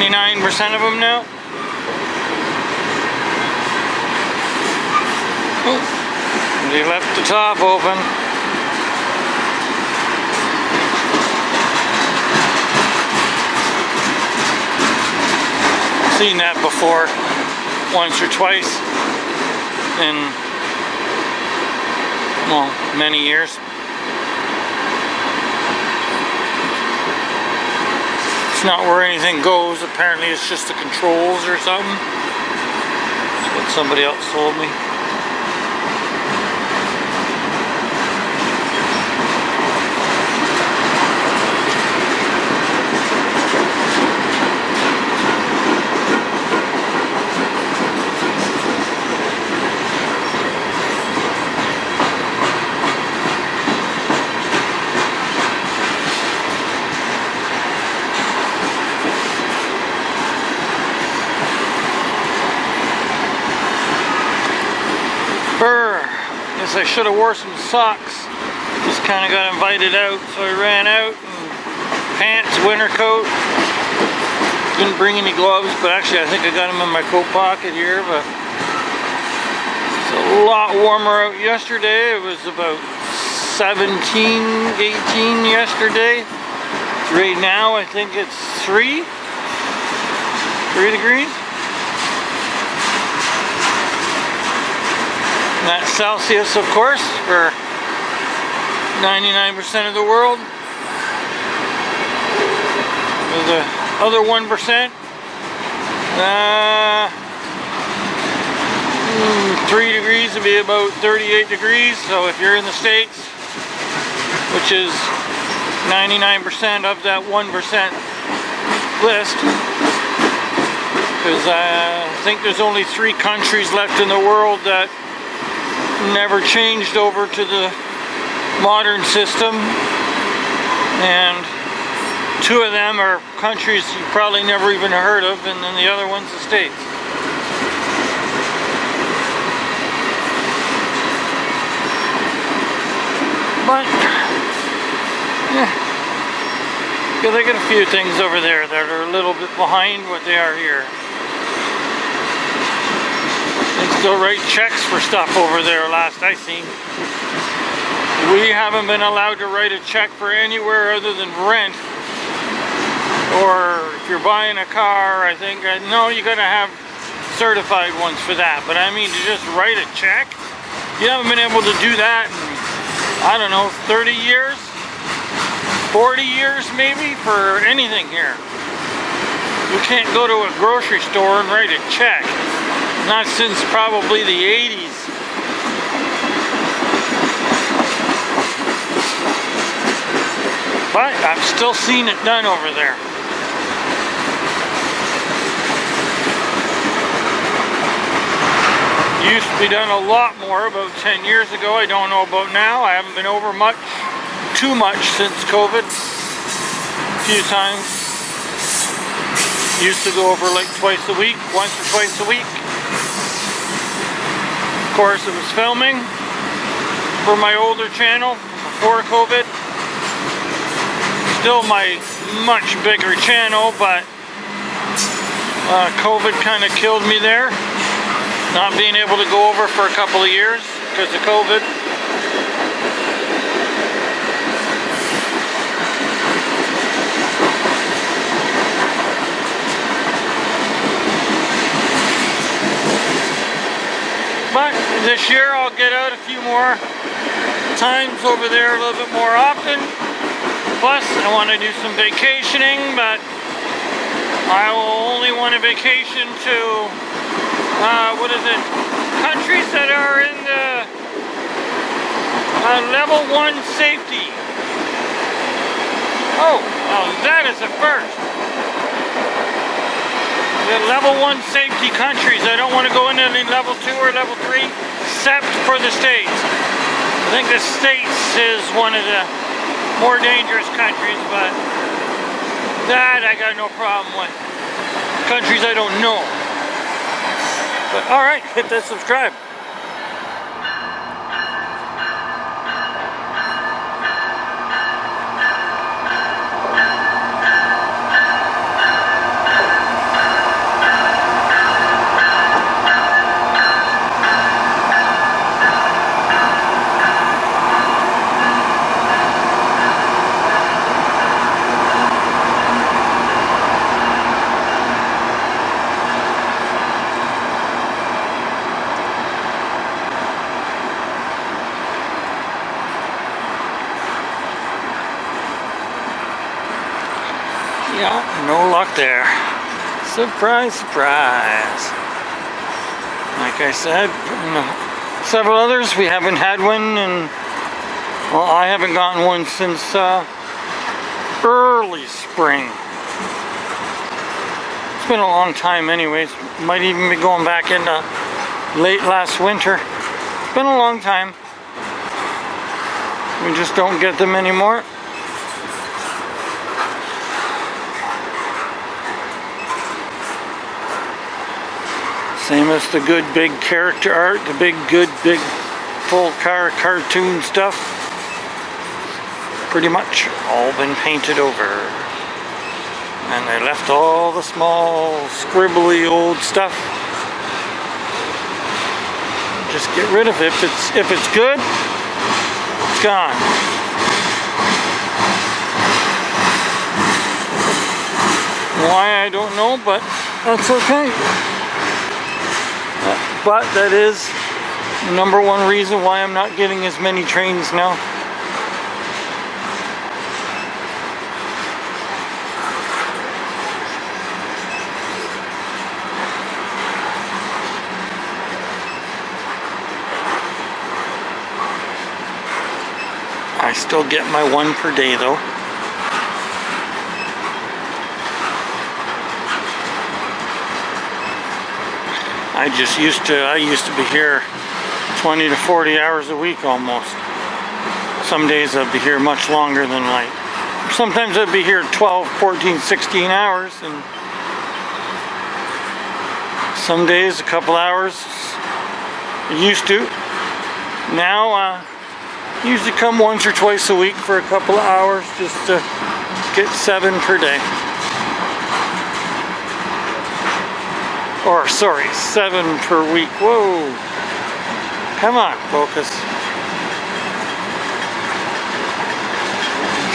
99% of them now. Oh, they left the top open. Seen that before, once or twice in, well, many years. It's not where anything goes. Apparently it's just the controls or something. That's what somebody else told me. I should have wore some socks. Just kind of got invited out, so I ran out. And pants, winter coat. Didn't bring any gloves, but actually I think I got them in my coat pocket here. But it's a lot warmer out yesterday. It was about 17, 18 yesterday. Right now I think it's 3 degrees. That's Celsius, of course, for 99% of the world. For the other 1%, 3 degrees would be about 38 degrees. So if you're in the States, which is 99% of that 1% list, because I think there's only 3 countries left in the world that never changed over to the modern system, and 2 of them are countries you probably never even heard of, and then the other one's the States. But yeah, because I got a few things over there that are a little bit behind what they are here. Still write checks for stuff over there, last I seen. We haven't been allowed to write a check for anywhere other than rent, or if you're buying a car. I think, no, you gotta have certified ones for that, but I mean to just write a check, you haven't been able to do that in, I don't know, 30 years, 40 years maybe, for anything here. You can't go to a grocery store and write a check. Not since probably the 80s. But I've still seen it done over there. Used to be done a lot more about 10 years ago. I don't know about now. I haven't been over too much since COVID. A few times. Used to go over like twice a week, once or twice a week. Of course, it was filming for my older channel before COVID. Still my much bigger channel, but COVID kind of killed me there. Not being able to go over for a couple of years because of COVID. But this year I'll get out a few more times over there a little bit more often. Plus I want to do some vacationing, but I will only want to vacation to, countries that are in the level 1 safety. Oh, well, that is a first. The level 1 safety countries. I don't want to go into any level 2 or level 3, except for the States. I think the States is one of the more dangerous countries, but that I got no problem with. Countries I don't know. But alright, hit that subscribe. there. Surprise, surprise. Like I said, several others, we haven't had one, and well, I haven't gotten one since early spring. It's been a long time anyways. Might even be going back into late last winter. It's been a long time. We just don't get them anymore. Same as the good big character art, the big full cartoon stuff. Pretty much all been painted over. And they left all the small scribbly old stuff. Just get rid of it. If it's good, it's gone. Why, I don't know, but that's okay. But that is the number one reason why I'm not getting as many trains now. I still get my one per day though. I used to be here 20 to 40 hours a week almost. Some days I'd be here much longer than like, sometimes I'd be here 12, 14, 16 hours, and some days a couple hours. I used to. Now usually come once or twice a week for a couple of hours just to get 7 per day. Or sorry, 7 per week. Whoa. Come on, focus.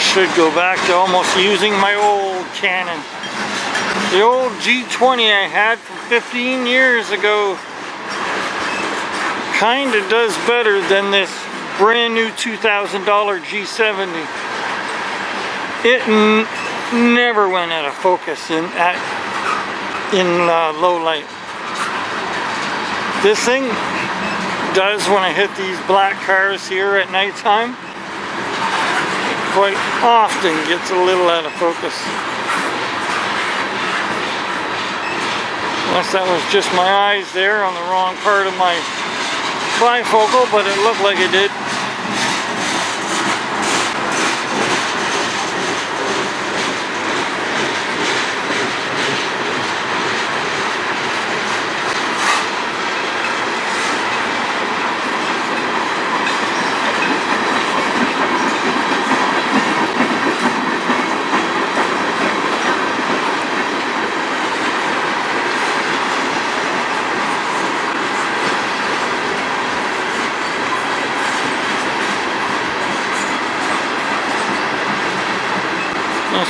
Should go back to almost using my old Canon. The old G20 I had from 15 years ago. Kinda does better than this brand new $2,000 G70. It never went out of focus in low light. This thing does when I hit these black cars here at nighttime. It quite often gets a little out of focus. Unless that was just my eyes there on the wrong part of my bifocal, but it looked like it did.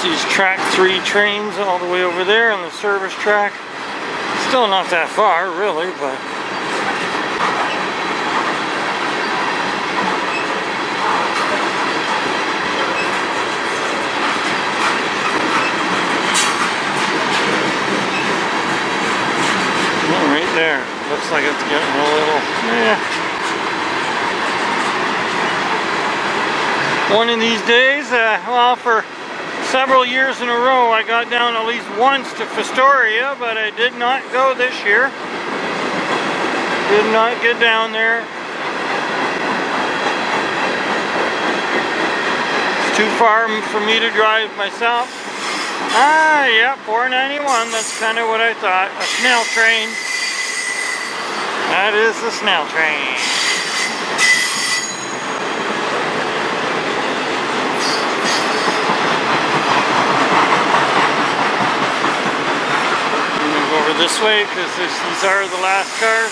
These track 3 trains all the way over there on the service track. Still not that far, really, but oh, right there. Looks like it's getting a little, One of these days, well, for several years in a row, I got down at least once to Fostoria, but I did not go this year. Did not get down there. It's too far for me to drive myself. Ah, yeah, 491. That's kind of what I thought. A snail train. That is the snail train. Over this way because these are the last cars.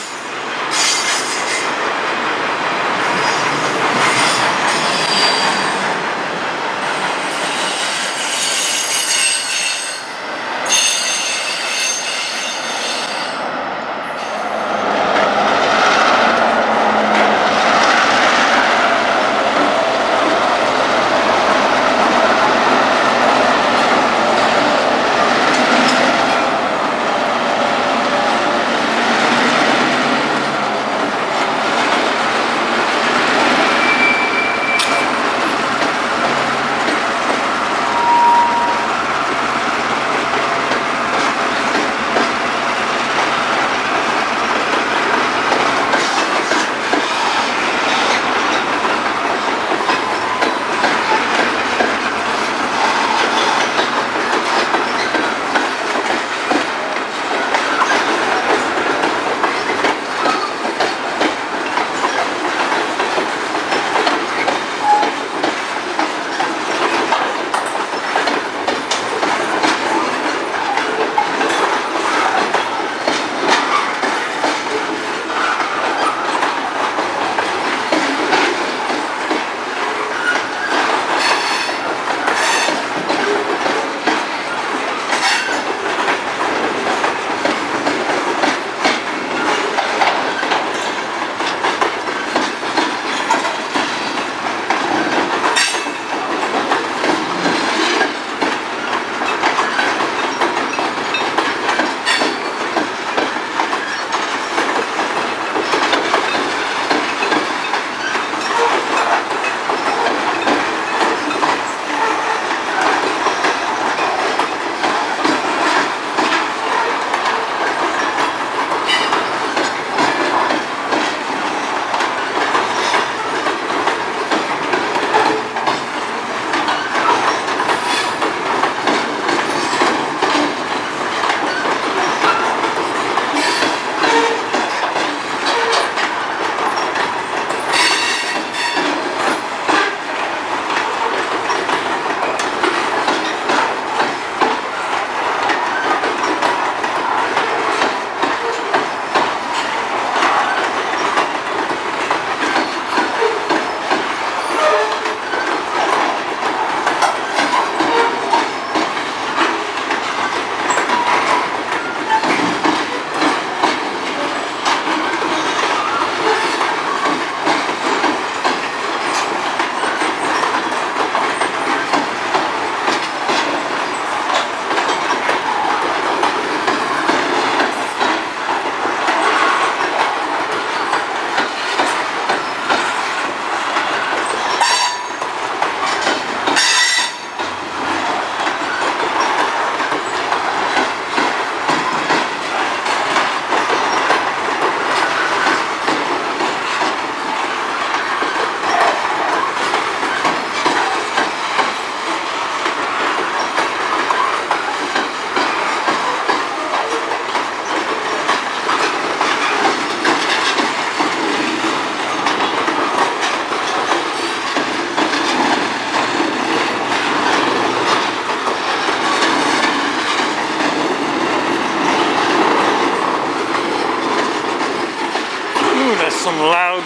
some loud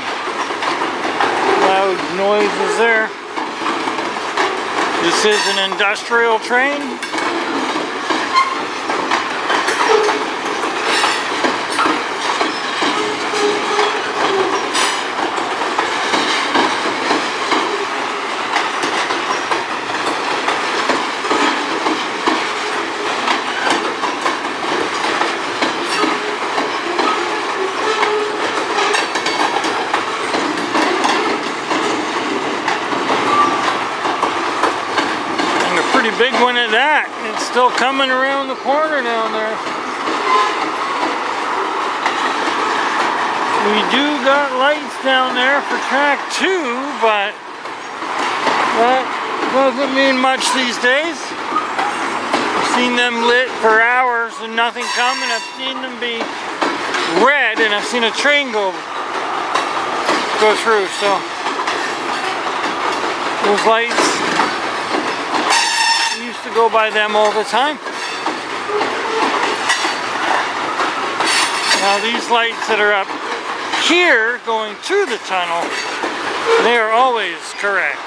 noises there. This is an industrial train. Big one at that. It's still coming around the corner down there. We do got lights down there for track 2, but that doesn't mean much these days. I've seen them lit for hours and nothing coming. I've seen them be red and I've seen a train go through, so those lights, to go by them all the time. Now these lights that are up here going to the tunnel, they are always correct.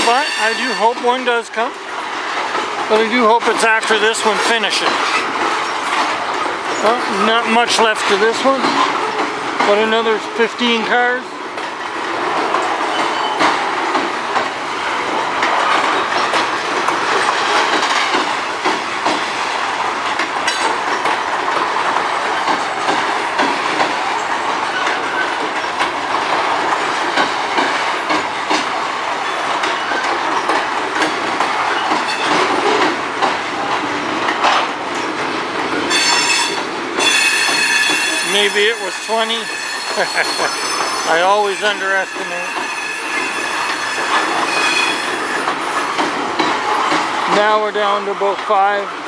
But I do hope one does come. But I do hope it's after this one finishes. Well, not much left to this one, but another 15 cars. Maybe it was 20. I always underestimate. Now we're down to about 5.